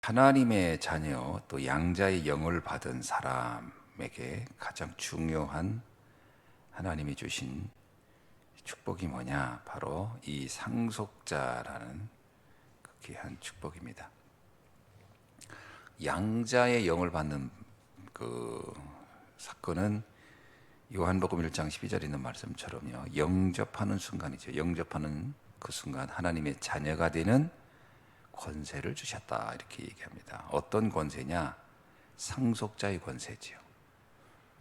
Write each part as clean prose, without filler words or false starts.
하나님의 자녀 또 양자의 영을 받은 사람에게 가장 중요한 하나님이 주신 축복이 뭐냐? 바로 이 상속자라는 그 귀한 축복입니다. 양자의 영을 받는 그 사건은 요한복음 1장 12절에 있는 말씀처럼요, 영접하는 순간이죠. 영접하는 그 순간 하나님의 자녀가 되는 권세를 주셨다, 이렇게 얘기합니다. 어떤 권세냐? 상속자의 권세지요.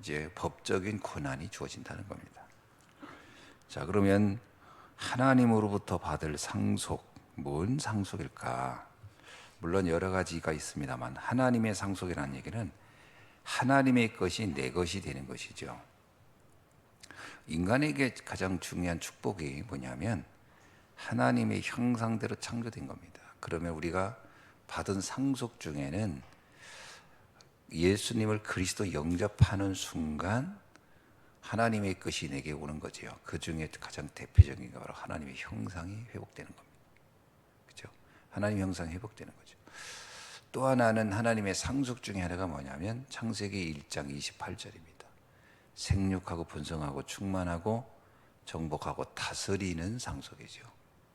이제 법적인 권한이 주어진다는 겁니다. 자, 그러면 하나님으로부터 받을 상속, 뭔 상속일까? 물론 여러 가지가 있습니다만 하나님의 상속이라는 얘기는 하나님의 것이 내 것이 되는 것이죠. 인간에게 가장 중요한 축복이 뭐냐면 하나님의 형상대로 창조된 겁니다. 그러면 우리가 받은 상속 중에는 예수님을 그리스도 영접하는 순간 하나님의 것이 내게 오는 거지요. 그 중에 가장 대표적인 게 바로 하나님의 형상이 회복되는 겁니다. 그렇죠? 하나님의 형상이 회복되는 거죠. 또 하나는 하나님의 상속 중에 하나가 뭐냐면 창세기 1장 28절입니다. 생육하고 분성하고 충만하고 정복하고 다스리는 상속이죠.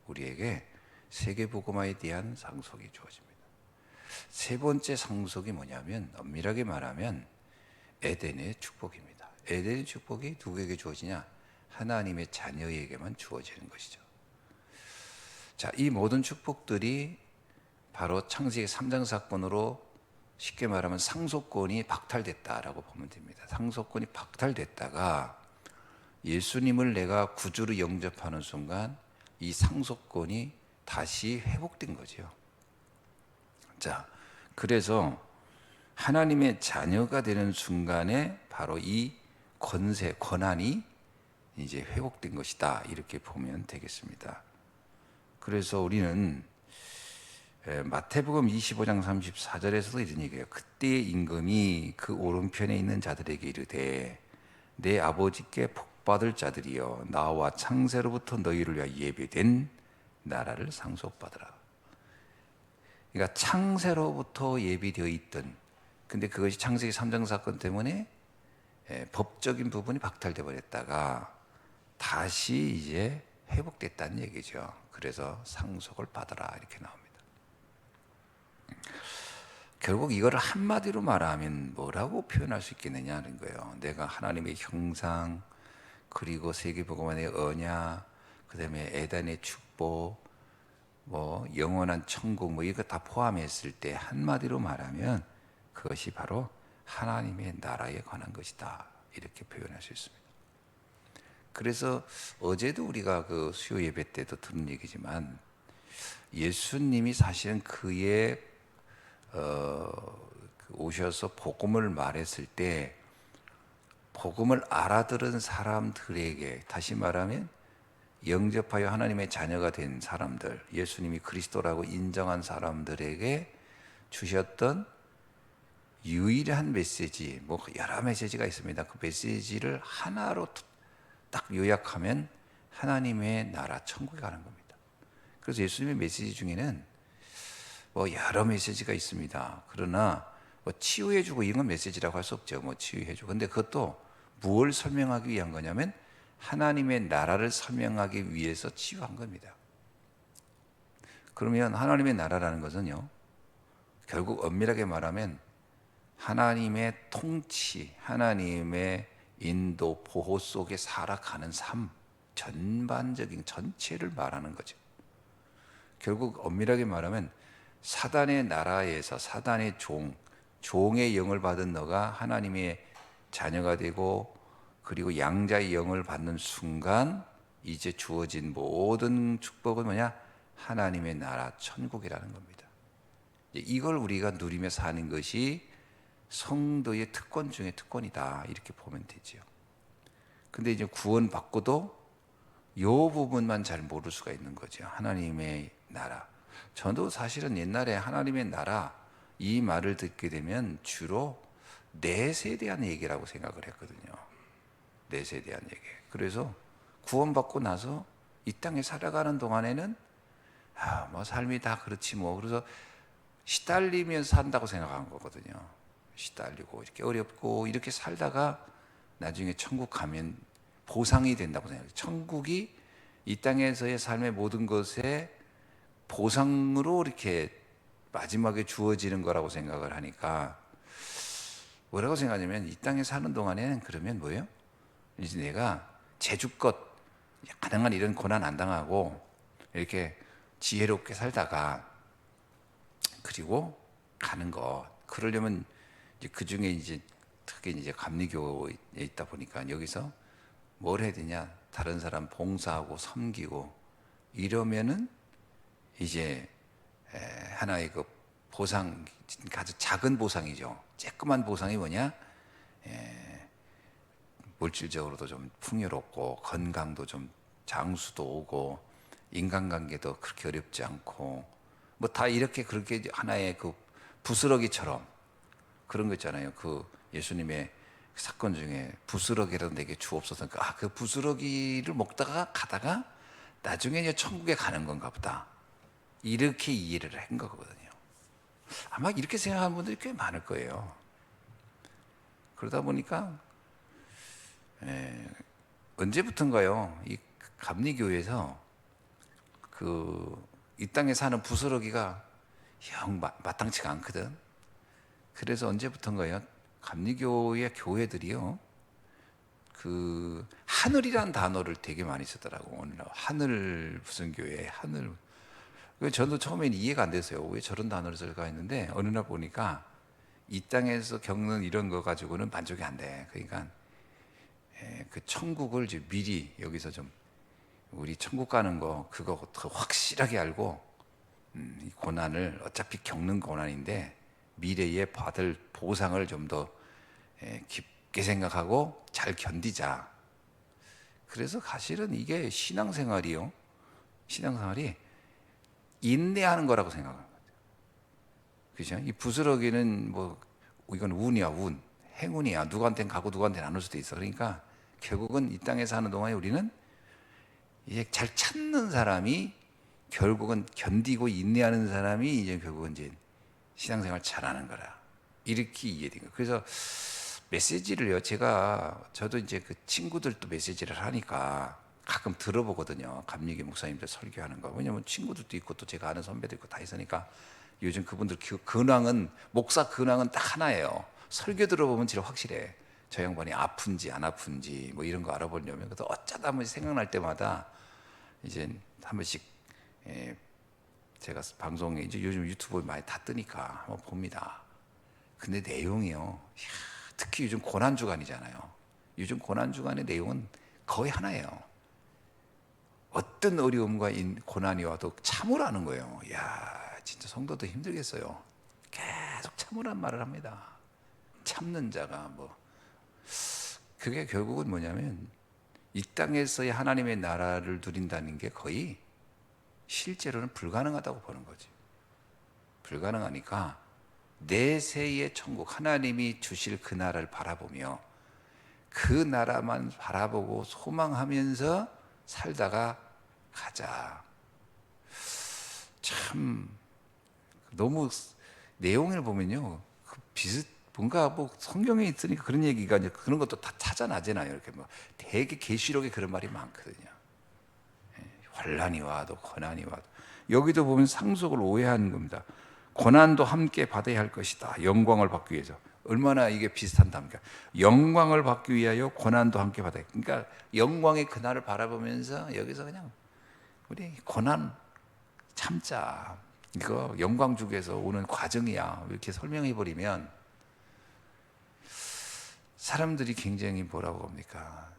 우리에게 세계복음화에 대한 상속이 주어집니다. 세 번째 상속이 뭐냐면 엄밀하게 말하면 에덴의 축복입니다. 에덴의 축복이 누구에게 주어지냐? 하나님의 자녀에게만 주어지는 것이죠. 자, 이 모든 축복들이 바로 창세기 3장 사건으로 쉽게 말하면 상속권이 박탈됐다라고 보면 됩니다. 상속권이 박탈됐다가 예수님을 내가 구주로 영접하는 순간 이 상속권이 다시 회복된 거죠. 자, 그래서 하나님의 자녀가 되는 순간에 바로 이 권세, 권한이 이제 회복된 것이다, 이렇게 보면 되겠습니다. 그래서 우리는 마태복음 25장 34절에서도 이런 얘기해요. 그때의 임금이 그 오른편에 있는 자들에게 이르되 내 아버지께 복받을 자들이여 나와 창세로부터 너희를 위하여 예비된 나라를 상속받으라. 그러니까 창세로부터 예비되어 있던, 근데 그것이 창세기 3장 사건 때문에 법적인 부분이 박탈돼 버렸다가 다시 이제 회복됐다는 얘기죠. 그래서 상속을 받아라, 이렇게 나옵니다. 결국 이거를 한마디로 말하면 뭐라고 표현할 수 있겠느냐는 거예요. 내가 하나님의 형상, 그리고 세계복음화의 언약, 그 다음에 에덴의 축복, 뭐 영원한 천국, 뭐 이거 다 포함했을 때 한마디로 말하면 그것이 바로 하나님의 나라에 관한 것이다, 이렇게 표현할 수 있습니다. 그래서 어제도 우리가 그 수요 예배 때도 들은 얘기지만 예수님이 사실은 그의 오셔서 복음을 말했을 때 복음을 알아들은 사람들에게, 다시 말하면 영접하여 하나님의 자녀가 된 사람들, 예수님이 그리스도라고 인정한 사람들에게 주셨던 유일한 메시지, 뭐 여러 메시지가 있습니다. 그 메시지를 하나로 딱 요약하면 하나님의 나라 천국에 가는 겁니다. 그래서 예수님의 메시지 중에는 뭐 여러 메시지가 있습니다. 그러나 뭐 치유해주고 이건 메시지라고 할 수 없죠. 뭐 치유해주고. 근데 그것도 무엇을 설명하기 위한 거냐면 하나님의 나라를 설명하기 위해서 치유한 겁니다. 그러면 하나님의 나라라는 것은요, 결국 엄밀하게 말하면 하나님의 통치, 하나님의 인도, 보호 속에 살아가는 삶, 전반적인 전체를 말하는 거죠. 결국 엄밀하게 말하면 사단의 나라에서 사단의 종의 영을 받은 너가 하나님의 자녀가 되고, 그리고 양자의 영을 받는 순간 이제 주어진 모든 축복은 뭐냐? 하나님의 나라 천국이라는 겁니다. 이걸 우리가 누리며 사는 것이 성도의 특권 중에 특권이다, 이렇게 보면 되죠. 근데 이제 구원받고도 요 부분만 잘 모를 수가 있는 거죠. 하나님의 나라. 저도 사실은 옛날에 하나님의 나라 이 말을 듣게 되면 주로 넷에 대한 얘기라고 생각을 했거든요. 넷에 대한 얘기. 그래서 구원받고 나서 이 땅에 살아가는 동안에는 뭐 삶이 다 그렇지 뭐. 그래서 시달리면서 산다고 생각한 거거든요. 시달리고 이렇게 어렵고 이렇게 살다가 나중에 천국 가면 보상이 된다고 생각해요. 천국이 이 땅에서의 삶의 모든 것에 보상으로 이렇게 마지막에 주어지는 거라고 생각을 하니까 뭐라고 생각하냐면, 이 땅에 사는 동안에는 그러면 뭐예요? 이제 내가 제주껏 가능한 이런 고난 안 당하고 이렇게 지혜롭게 살다가 그리고 가는 거. 그러려면 이제 그 중에 이제 특히 이제 감리교에 있다 보니까 여기서 뭘 해야 되냐? 다른 사람 봉사하고 섬기고 이러면은 이제 하나의 그 보상, 아주 작은 보상이죠. 쬐끄만 보상이 뭐냐? 물질적으로도 좀 풍요롭고 건강도 좀 장수도 오고 인간관계도 그렇게 어렵지 않고 뭐 다 이렇게 그렇게 하나의 그 부스러기처럼 그런 거 있잖아요. 그 예수님의 사건 중에 부스러기라도 내게 주옵소서. 그 부스러기를 먹다가 가다가 나중에 이제 천국에 가는 건가 보다. 이렇게 이해를 한 거거든요. 아마 이렇게 생각하는 분들이 꽤 많을 거예요. 그러다 보니까 언제부턴가요? 이 감리교회에서 이 땅에 사는 부스러기가 영 마땅치가 않거든. 그래서 언제부턴가요? 감리교회 교회들이요, 그 하늘이란 단어를 되게 많이 쓰더라고. 오늘 하늘 무슨 교회 하늘. 저도 처음엔 이해가 안 됐어요. 왜 저런 단어를 쓸까 했는데 어느 날 보니까 이 땅에서 겪는 이런 거 가지고는 만족이 안 돼. 그러니까 그 천국을 이제 미리 여기서 좀 우리 천국 가는 거 그거 더 확실하게 알고 이 고난을 어차피 겪는 고난인데 미래에 받을 보상을 좀 더 깊게 생각하고 잘 견디자. 그래서 사실은 이게 신앙생활이요, 신앙생활이 인내하는 거라고 생각합니다. 그죠? 이 부스러기는 뭐 이건 운이야, 운, 행운이야. 누구한테는 가고 누구한테는 안 올 수도 있어. 그러니까 결국은 이 땅에 사는 동안에 우리는 이제 잘 참는 사람이 결국은 견디고 인내하는 사람이 이제 결국은 이제 신앙생활 잘하는 거라. 이렇게 이해된 거예요. 그래서 메시지를요, 저도 이제 그 친구들도 메시지를 하니까 가끔 들어보거든요. 감리교 목사님들 설교하는 거. 왜냐면 친구들도 있고 또 제가 아는 선배도 있고 다 있으니까 요즘 그분들 근황은, 목사 근황은 딱 하나예요. 설교 들어보면 제일 확실해. 저 양반이 아픈지 안 아픈지 뭐 이런 거 알아보려면. 그래서 어쩌다 한 번씩 생각날 때마다 이제 한 번씩 제가 방송에 이제 요즘 유튜브에 많이 다 뜨니까 한번 봅니다. 근데 내용이요, 이야, 특히 요즘 고난 주간이잖아요. 요즘 고난 주간의 내용은 거의 하나예요. 어떤 어려움과 고난이 와도 참으라는 거예요. 이야, 진짜 성도도 힘들겠어요. 계속 참으란 말을 합니다. 참는 자가 뭐, 그게 결국은 뭐냐면 이 땅에서의 하나님의 나라를 누린다는 게 거의 실제로는 불가능하다고 보는 거지. 불가능하니까 내세의 천국, 하나님이 주실 그 나라를 바라보며 그 나라만 바라보고 소망하면서 살다가 가자. 참 너무 내용을 보면요, 뭔가 뭐 성경에 있으니까 그런 얘기가 이제 그런 것도 다 찾아나잖아요. 이렇게 뭐 되게 계시록에 그런 말이 많거든요. 환난이 와도 고난이 와도, 여기도 보면 상속을 오해하는 겁니다. 고난도 함께 받아야 할 것이다. 영광을 받기 위해서. 얼마나 이게 비슷한답니까? 영광을 받기 위하여 고난도 함께 받아야. 그러니까 영광의 그날을 바라보면서 여기서 그냥 우리 고난 참자. 이거 영광 주에서 오는 과정이야. 이렇게 설명해 버리면 사람들이 굉장히 뭐라고 합니까?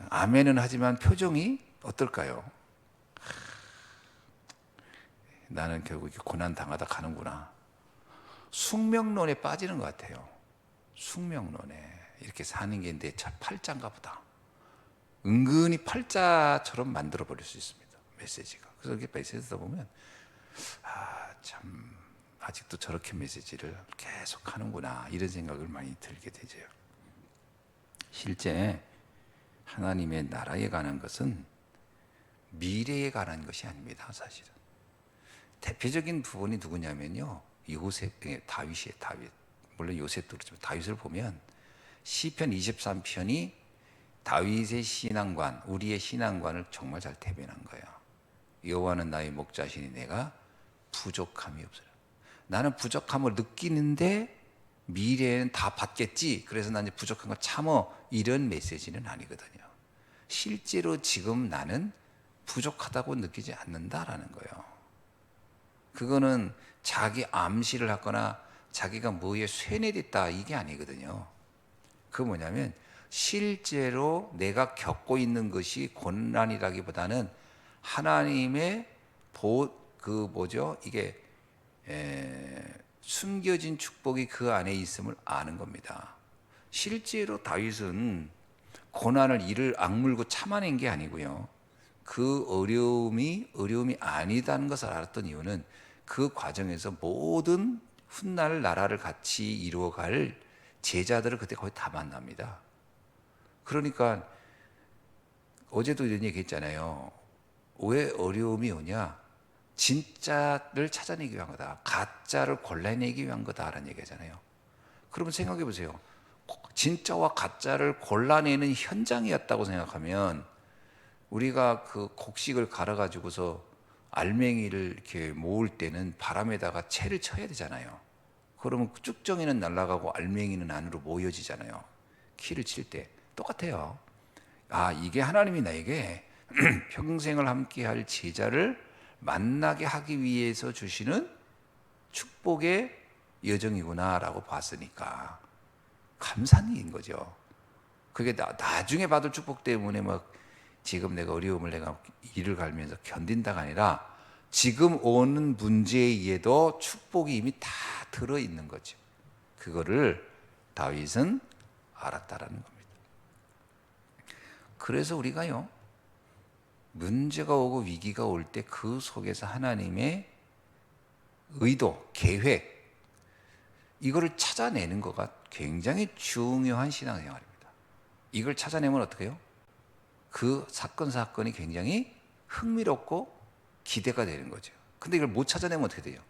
아멘은 하지만 표정이 어떨까요? 나는 결국 고난 당하다 가는구나. 숙명론에 빠지는 것 같아요. 숙명론에 이렇게 사는 게 내 팔자인가 보다. 은근히 팔자처럼 만들어 버릴 수 있습니다. 메시지가. 그래서 이렇게 메시지 듣다 보면 참 아직도 저렇게 메시지를 계속 하는구나, 이런 생각을 많이 들게 되죠. 실제 하나님의 나라에 관한 것은 미래에 관한 것이 아닙니다. 사실은 대표적인 부분이 누구냐면요, 다윗. 물론 요셉도 그렇지만 다윗을 보면 시편 23편이 다윗의 신앙관, 우리의 신앙관을 정말 잘 대변한 거예요. 여호와는 나의 목자시니 내가 부족함이 없어요. 나는 부족함을 느끼는데 미래에는 다 받겠지. 그래서 난 이제 부족한 거 참어. 이런 메시지는 아니거든요. 실제로 지금 나는 부족하다고 느끼지 않는다라는 거예요. 그거는 자기 암시를 하거나 자기가 뭐에 쇠뇌됐다 이게 아니거든요. 그 뭐냐면 실제로 내가 겪고 있는 것이 고난이라기보다는 하나님의 이게 숨겨진 축복이 그 안에 있음을 아는 겁니다. 실제로 다윗은 고난을 이를 악물고 참아낸 게 아니고요. 그 어려움이 아니다는 것을 알았던 이유는 그 과정에서 모든 훗날 나라를 같이 이루어갈 제자들을 그때 거의 다 만납니다. 그러니까 어제도 이런 얘기 했잖아요. 왜 어려움이 오냐? 진짜를 찾아내기 위한 거다. 가짜를 골라내기 위한 거다라는 얘기잖아요. 그러면 생각해 보세요. 진짜와 가짜를 골라내는 현장이었다고 생각하면 우리가 그 곡식을 갈아 가지고서 알맹이를 이렇게 모을 때는 바람에다가 채를 쳐야 되잖아요. 그러면 쭉정이는 날아가고 알맹이는 안으로 모여지잖아요. 키를 칠 때 똑같아요. 아, 이게 하나님이 나에게 평생을 함께할 제자를 만나게 하기 위해서 주시는 축복의 여정이구나라고 봤으니까 감사한 일인 거죠. 그게 나중에 받을 축복 때문에 막 지금 내가 어려움을 내가 이를 갈면서 견딘다가 아니라 지금 오는 문제에도 축복이 이미 다 들어있는 거죠. 그거를 다윗은 알았다라는 겁니다. 그래서 우리가요, 문제가 오고 위기가 올 때 그 속에서 하나님의 의도, 계획, 이거를 찾아내는 거가 굉장히 중요한 신앙생활입니다. 이걸 찾아내면 어떻게 해요? 그 사건이 굉장히 흥미롭고 기대가 되는 거죠. 근데 이걸 못 찾아내면 어떻게 돼요?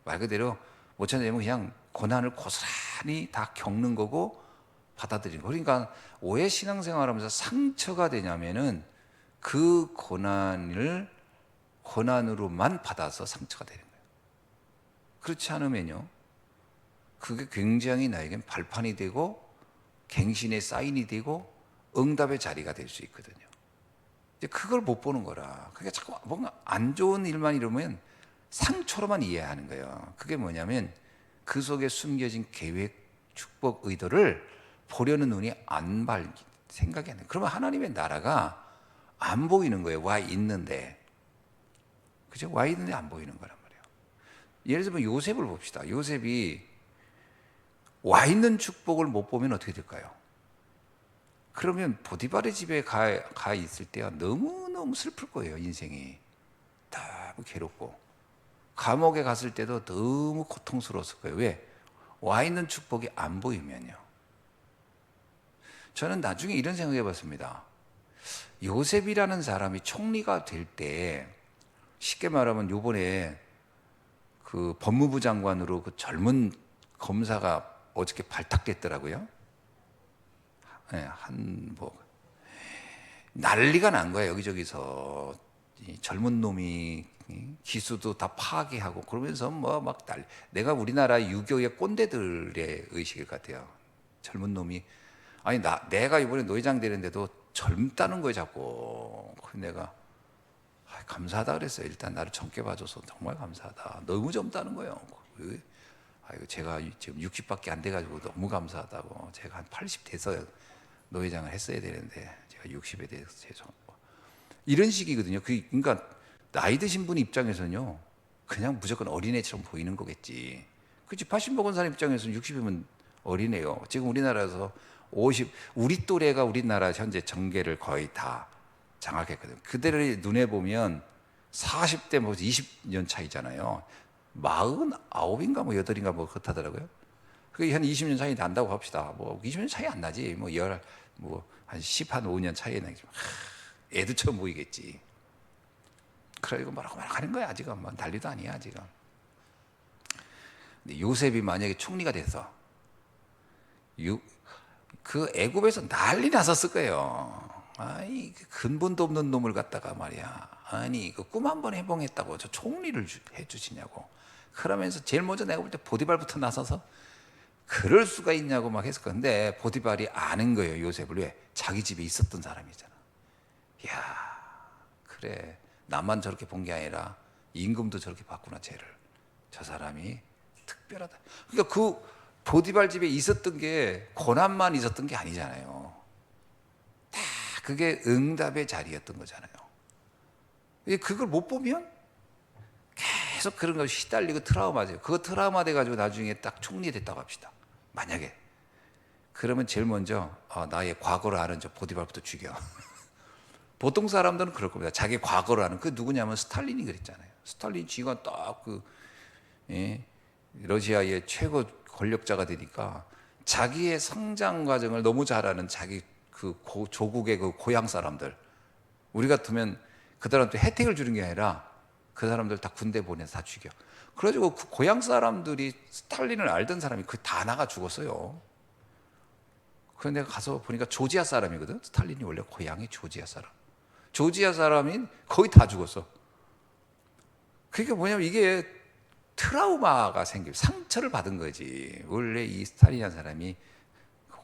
말 그대로 못 찾아내면 그냥 고난을 고스란히 다 겪는 거고 받아들이는 거. 그러니까 왜 신앙생활하면서 상처가 되냐면은 그 고난으로만 받아서 상처가 되는 거예요. 그렇지 않으면요, 그게 굉장히 나에겐 발판이 되고 갱신의 사인이 되고 응답의 자리가 될 수 있거든요. 이제 그걸 못 보는 거라. 그게 자꾸 뭔가 안 좋은 일만 이러면 상처로만 이해하는 거예요. 그게 뭐냐면 그 속에 숨겨진 계획, 축복, 의도를 보려는 눈이 생각이 안 돼요. 그러면 하나님의 나라가 안 보이는 거예요. 와 있는데. 그죠? 와 있는데 안 보이는 거란 말이에요. 예를 들면 요셉을 봅시다. 요셉이 와 있는 축복을 못 보면 어떻게 될까요? 그러면 보디발의 집에 가 있을 때가 너무너무 슬플 거예요. 인생이 너무 괴롭고 감옥에 갔을 때도 너무 고통스러웠을 거예요. 왜? 와 있는 축복이 안 보이면요. 저는 나중에 이런 생각해 봤습니다. 요셉이라는 사람이 총리가 될 때 쉽게 말하면 요번에 그 법무부 장관으로 그 젊은 검사가 어저께 발탁됐더라고요. 네, 난리가 난 거예요. 여기저기서 이 젊은 놈이 기수도 다 파괴하고 그러면서 내가 우리나라 유교의 꼰대들의 의식일 것 같아요. 젊은 놈이 내가 이번에 노회장 되는데도 젊다는 거예요, 자꾸. 그래서 내가 감사하다 그랬어요. 일단 나를 젊게 봐줘서 정말 감사하다. 너무 젊다는 거예요. 제가 지금 60밖에 안 돼가지고 너무 감사하다고. 제가 한 80 돼서 노회장을 했어야 되는데 제가 60에 대해서 죄송하고 이런 식이거든요. 그러니까 나이 드신 분 입장에서는요, 그냥 무조건 어린애처럼 보이는 거겠지. 그렇지. 80 먹은 사람 입장에서는 60이면 어린애요. 지금 우리나라에서 우리 또래가 우리나라 현재 정계를 거의 다 장악했거든요. 그들을 눈에 보면 40대 20년 차이잖아요. 49인가 8인가 그렇다더라고요. 그게 한 20년 차이 난다고 합시다. 20년 차이 안 나지. 한 5년 차이 나겠지. 애들처럼 보이겠지. 그래, 이거 뭐라고 하는 거야, 지금. 난리도 아니야, 지금. 근데 요셉이 만약에 총리가 돼서 그 애굽에서 난리 났었을 거예요. 아니 그 근본도 없는 놈을 갖다가 말이야. 아니 그 꿈 한 번 해봉했다고 저 총리를 해주시냐고. 그러면서 제일 먼저 내가 볼 때 보디발부터 나서서 그럴 수가 있냐고 막 했을 건데 보디발이 아는 거예요. 요셉을. 왜? 자기 집에 있었던 사람이잖아. 야 그래 나만 저렇게 본 게 아니라 임금도 저렇게 봤구나 쟤를. 저 사람이 특별하다. 그러니까 그 보디발 집에 있었던 게 고난만 있었던 게 아니잖아요. 다 그게 응답의 자리였던 거잖아요. 그걸 못 보면 계속 그런 거 시달리고 트라우마죠. 그거 트라우마 돼가지고 나중에 딱 총리 됐다고 합시다. 만약에 그러면 제일 먼저 나의 과거를 아는 저 보디발부터 죽여. 보통 사람들은 그럴 겁니다. 자기 과거를 아는 그 누구냐면 스탈린이 그랬잖아요. 스탈린 쥐가 딱 러시아의 최고 권력자가 되니까 자기의 성장 과정을 너무 잘 아는 자기 그 조국의 그 고향 사람들, 우리 같으면 그들한테 혜택을 주는 게 아니라 그 사람들 다 군대 보내서 다 죽여. 그래가지고 그 고향 사람들이 스탈린을 알던 사람이 그 다 나가 죽었어요. 그래서 내가 가서 보니까 조지아 사람이거든. 스탈린이 원래 고향이 조지아 사람. 조지아 사람이 거의 다 죽었어. 그러니까 뭐냐면 이게 트라우마가 생기고 상처를 받은 거지. 원래 이 스탈린이라는 사람이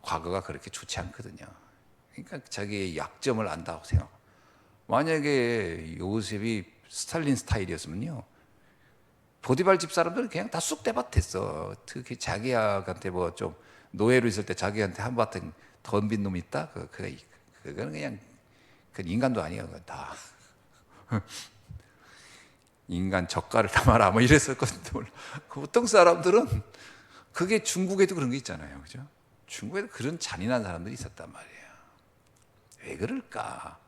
과거가 그렇게 좋지 않거든요. 그러니까 자기의 약점을 안다고 생각. 만약에 요셉이 스탈린 스타일이었으면요, 보디발 집 사람들은 그냥 다 쑥대밭했어. 특히 자기한테 뭐 좀 노예로 있을 때 자기한테 한바탕 덤빈 놈 있다. 그거는 그냥 그 인간도 아니야. 그건 다 인간 젓갈을 담아라 뭐 이랬었거든요. 보통 사람들은 그게 중국에도 그런 게 있잖아요, 그죠? 중국에도 그런 잔인한 사람들이 있었단 말이에요. 왜 그럴까?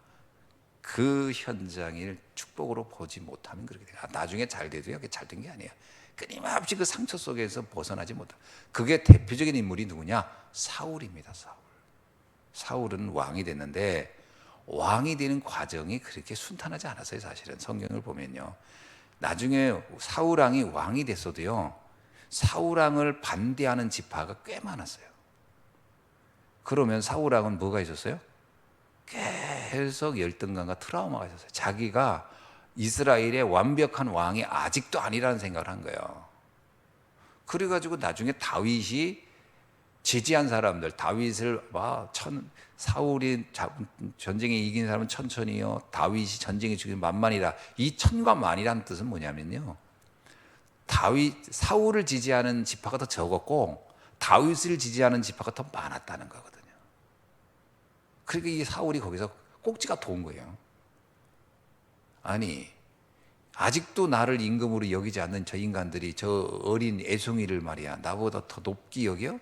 그 현장을 축복으로 보지 못하면 그렇게 돼요. 나중에 잘 돼도요, 그게 잘 된 게 아니에요. 끊임없이 그 상처 속에서 벗어나지 못하. 그게 대표적인 인물이 누구냐? 사울입니다. 사울은 왕이 됐는데 왕이 되는 과정이 그렇게 순탄하지 않았어요. 사실은 성경을 보면요, 나중에 사울왕이 왕이 됐어도요, 사울왕을 반대하는 지파가 꽤 많았어요. 그러면 사울왕은 뭐가 있었어요? 계속 열등감과 트라우마가 있었어요. 자기가 이스라엘의 완벽한 왕이 아직도 아니라는 생각을 한 거예요. 그래가지고 나중에 다윗이 지지한 사람들, 다윗을 사울이 전쟁에 이긴 사람은 천천히요, 다윗이 전쟁에 죽이면 만만이다. 이 천과 만이라는 뜻은 뭐냐면요, 사울을 지지하는 지파가 더 적었고 다윗을 지지하는 지파가 더 많았다는 거거든요. 그러니까 이 사울이 거기서 꼭지가 도은 거예요. 아니 아직도 나를 임금으로 여기지 않는 저 인간들이 저 어린 애송이를 말이야 나보다 더 높게 여겨?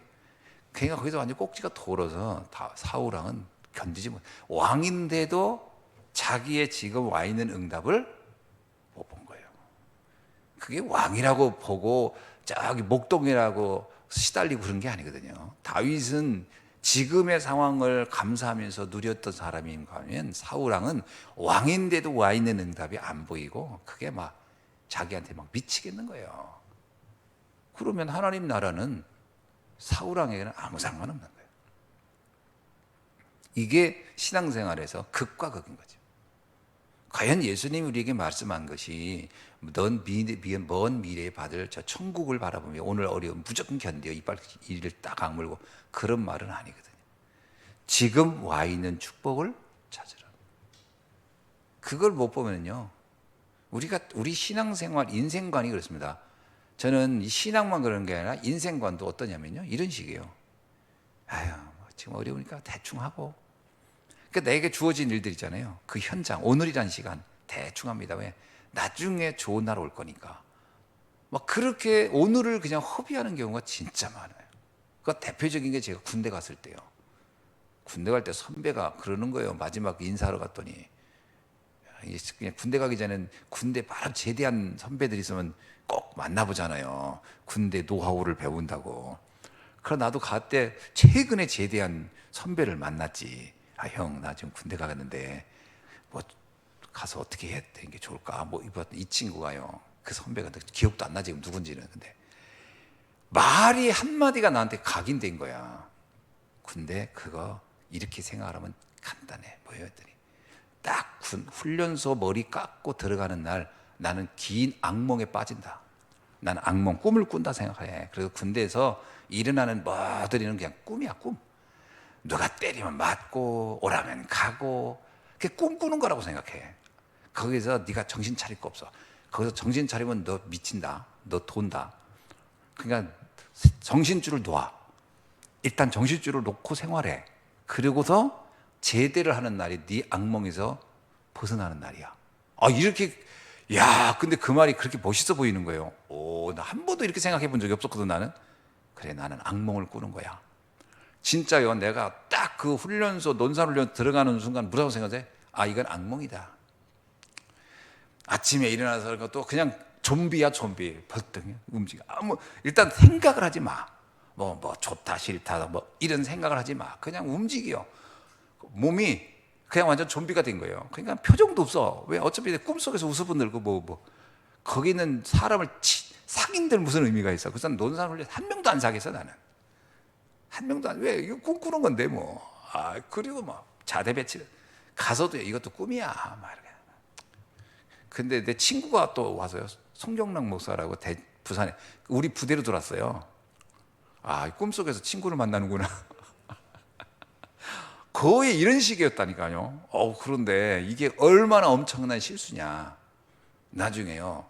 그러니까 거기서 완전 꼭지가 돌아서 사울왕은 견디지 못. 왕인데도 자기의 지금 와 있는 응답을 못 본 거예요. 그게 왕이라고 보고 저기 목동이라고 시달리고 그런 게 아니거든요. 다윗은 지금의 상황을 감사하면서 누렸던 사람인가 하면 사울왕은 왕인데도 와 있는 응답이 안 보이고 그게 막 자기한테 막 미치겠는 거예요. 그러면 하나님 나라는 사울왕에게는 아무 상관없는 거예요. 이게 신앙생활에서 극과 극인 거죠. 과연 예수님이 우리에게 말씀한 것이 넌 먼 미래에 받을 저 천국을 바라보며 오늘 어려움 무조건 견뎌 이빨 이를 딱 악물고 그런 말은 아니거든요. 지금 와 있는 축복을 찾으라. 그걸 못 보면요, 우리 신앙생활 인생관이 그렇습니다. 저는 이 신앙만 그런 게 아니라 인생관도 어떠냐면요, 이런 식이에요. 아유 지금 어려우니까 대충 하고. 그러니까 내게 주어진 일들 있잖아요, 그 현장 오늘이란 시간 대충 합니다. 왜? 나중에 좋은 날 올 거니까. 막 그렇게 오늘을 그냥 허비하는 경우가 진짜 많아요. 그 대표적인 게 제가 군대 갔을 때요. 군대 갈 때 선배가 그러는 거예요. 마지막 인사하러 갔더니 그냥 군대 가기 전엔 군대 바로 제대한 선배들 있으면 꼭 만나보잖아요. 군대 노하우를 배운다고. 그러나 나도 갈 때 최근에 제대한 선배를 만났지. 아, 형, 나 지금 군대 가겠는데 뭐 가서 어떻게 해야 되는 게 좋을까? 뭐 이 친구가요, 그 선배가 기억도 안 나지 누군지는. 근데 말이 한마디가 나한테 각인된 거야. 근데 그거 이렇게 생각하면 간단해 보였더니 딱 훈련소 머리 깎고 들어가는 날 나는 긴 악몽에 빠진다. 나는 악몽, 꿈을 꾼다 생각해. 그래서 군대에서 일어나는 뭐들이는 그냥 꿈이야, 꿈. 누가 때리면 맞고 오라면 가고 그게 꿈꾸는 거라고 생각해. 거기서 네가 정신 차릴 거 없어. 거기서 정신 차리면 너 미친다. 너 돈다. 그러니까 정신줄을 놔. 일단 정신줄을 놓고 생활해. 그리고서 제대를 하는 날이 네 악몽에서 벗어나는 날이야. 아, 이렇게, 야, 근데 그 말이 그렇게 멋있어 보이는 거예요. 오, 나 한 번도 이렇게 생각해 본 적이 없었거든, 나는. 그래, 나는 악몽을 꾸는 거야. 진짜요, 내가 딱 그 훈련소, 논산훈련 들어가는 순간 뭐라고 생각해? 아, 이건 악몽이다. 아침에 일어나서 또 그냥 좀비야, 좀비. 벌떡 움직여. 일단 생각을 하지 마. 뭐 좋다, 싫다, 뭐 이런 생각을 하지 마. 그냥 움직여. 몸이 그냥 완전 좀비가 된 거예요. 그러니까 표정도 없어. 왜? 어차피 꿈속에서 우스분들고 거기는 사람을 사귄들 무슨 의미가 있어. 그래서 논산훈련 한 명도 안 사귀었어, 나는. 한 명도 안, 왜? 이거 꿈꾸는 건데, 뭐. 아, 그리고 막 자대 배치 가서도 이것도 꿈이야. 막 이렇게. 근데 내 친구가 또 와서요. 송경락 목사라고 부산에 우리 부대로 들어왔어요. 아, 꿈속에서 친구를 만나는구나. 거의 이런 식이었다니까요. 그런데 이게 얼마나 엄청난 실수냐. 나중에요.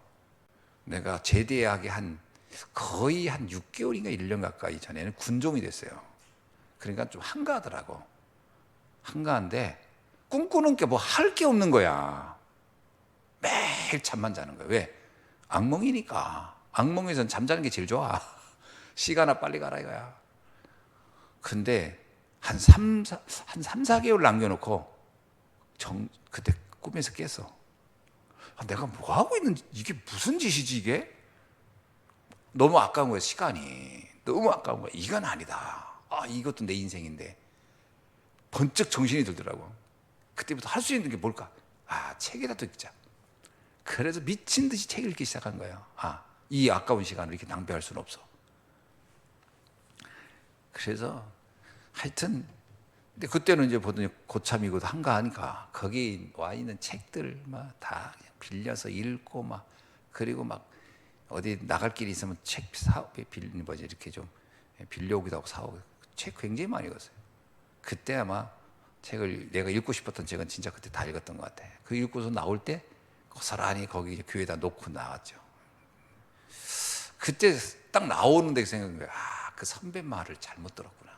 내가 제대하기 거의 한 6개월인가 1년 가까이 전에는 군종이 됐어요. 그러니까 좀 한가하더라고. 한가한데 꿈꾸는 게 뭐 할 게 없는 거야. 매일 잠만 자는 거야. 왜? 악몽이니까. 악몽에선 잠자는 게 제일 좋아. 시간아 빨리 가라 이거야. 근데 한 3, 4개월 남겨놓고 그때 꿈에서 깼어. 내가 뭐 하고 있는지, 이게 무슨 짓이지 이게? 너무 아까운 거야, 시간이. 너무 아까운 거야. 이건 아니다. 아, 이것도 내 인생인데. 번쩍 정신이 들더라고. 그때부터 할 수 있는 게 뭘까? 아, 책이라도 읽자. 그래서 미친 듯이 책 읽기 시작한 거예요. 아, 이 아까운 시간을 이렇게 낭비할 수는 없어. 그래서 하여튼, 근데 그때는 이제 보더니 고참이고 한가하니까 거기 와 있는 책들 막 다 빌려서 읽고 막, 그리고 막 어디 나갈 길이 있으면 책 빌리는 거지. 이렇게 좀 빌려오기도 하고 사오고. 책 굉장히 많이 읽었어요. 그때 아마 책을 내가 읽고 싶었던 책은 진짜 그때 다 읽었던 것 같아. 그 읽고서 나올 때 고스란히 거기 교회에다 놓고 나왔죠. 그때 딱 나오는데 생각한 거야. 아, 그 선배 말을 잘못 들었구나.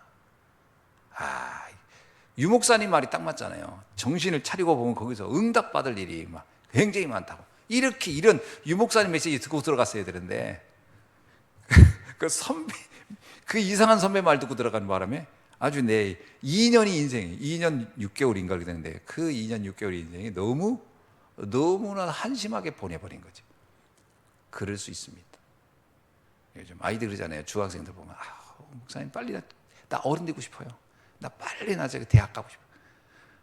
아, 유 목사님 말이 딱 맞잖아요. 정신을 차리고 보면 거기서 응답받을 일이 막 굉장히 많다고. 이렇게 이런 유 목사님 메시지 듣고 들어갔어야 되는데 그 이상한 선배 말 듣고 들어가는 바람에 아주 내 2년 6개월인가 그렇게 되는데 그 2년 6개월 인생이 너무나 한심하게 보내버린 거죠. 그럴 수 있습니다. 요즘 아이들 그러잖아요. 중학생들 보면 목사님 빨리 나 어른 되고 싶어요. 나 빨리 나 저기 대학 가고 싶어요.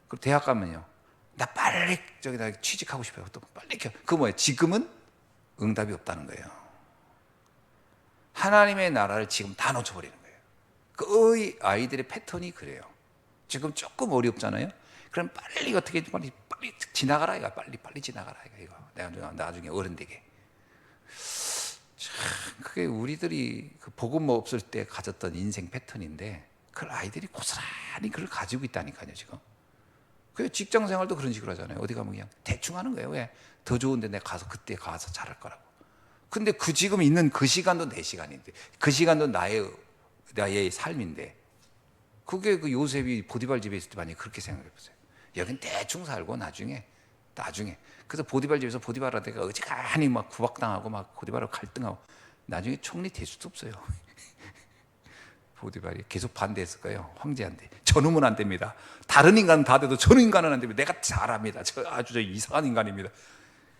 그럼 대학 가면요. 나 빨리 저기다 취직하고 싶어요. 또 빨리 그 뭐예요? 지금은 응답이 없다는 거예요. 하나님의 나라를 지금 다 놓쳐버리는 거예요. 거의 아이들의 패턴이 그래요. 지금 조금 어렵잖아요. 그럼 빨리 어떻게 빨리 지나가라 이거. 빨리 지나가라 이거. 내가 나중에 어른 되게. 참 그게 우리들이 그 복음 없을 때 가졌던 인생 패턴인데 그걸 아이들이 고스란히 그걸 가지고 있다니까요 지금. 그 직장 생활도 그런 식으로 하잖아요. 어디 가면 그냥 대충 하는 거예요. 왜? 더 좋은데 내가 그때 가서 잘할 거라고. 근데 그 지금 있는 그 시간도 내 시간인데 그 시간도 나의 삶인데 그게 그 요셉이 보디발 집에 있을 때 만약에 그렇게 생각해 보세요. 여긴 대충 살고 나중에 그래서 보디발 집에서 보디발한테가 어지간히 막 구박당하고 막 보디발하고 갈등하고 나중에 총리 될 수도 없어요. 보디발이 계속 반대했을 거예요. 황제한테. 저놈은 안 됩니다. 다른 인간은 다 돼도 저런 인간은 안 됩니다. 내가 잘합니다. 아주 이상한 인간입니다.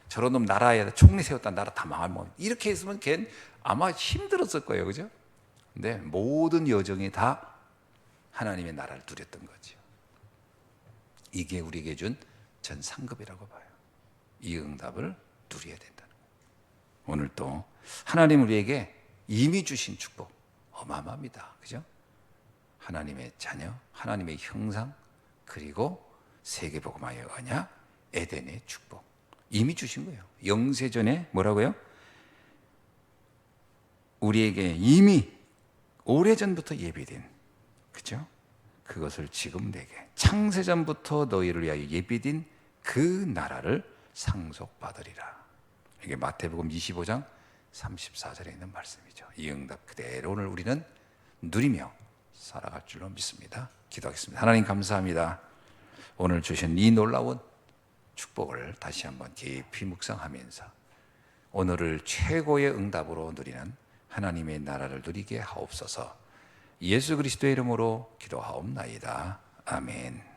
저런 놈 나라에 총리 세웠다 나라 다 망하면 이렇게 했으면 걔는 아마 힘들었을 거예요. 그죠? 근데 모든 여정이 다 하나님의 나라를 누렸던 거죠. 이게 우리에게 준 전 상급이라고 봐요. 이 응답을 누려야 된다는 거예요. 오늘 또 하나님 우리에게 이미 주신 축복 어마어마합니다. 그죠? 하나님의 자녀, 하나님의 형상, 그리고 세계복음화의 언약, 에덴의 축복 이미 주신 거예요. 영세전에 뭐라고요? 우리에게 이미 오래전부터 예비된, 그죠? 그것을 지금 내게 창세전부터 너희를 위하여 예비된 그 나라를 상속받으리라. 이게 마태복음 25장 34절에 있는 말씀이죠. 이 응답 그대로를 우리는 누리며 살아갈 줄로 믿습니다. 기도하겠습니다. 하나님 감사합니다. 오늘 주신 이 놀라운 축복을 다시 한번 깊이 묵상하면서 오늘을 최고의 응답으로 누리는 하나님의 나라를 누리게 하옵소서. 예수 그리스도의 이름으로 기도하옵나이다. 아멘.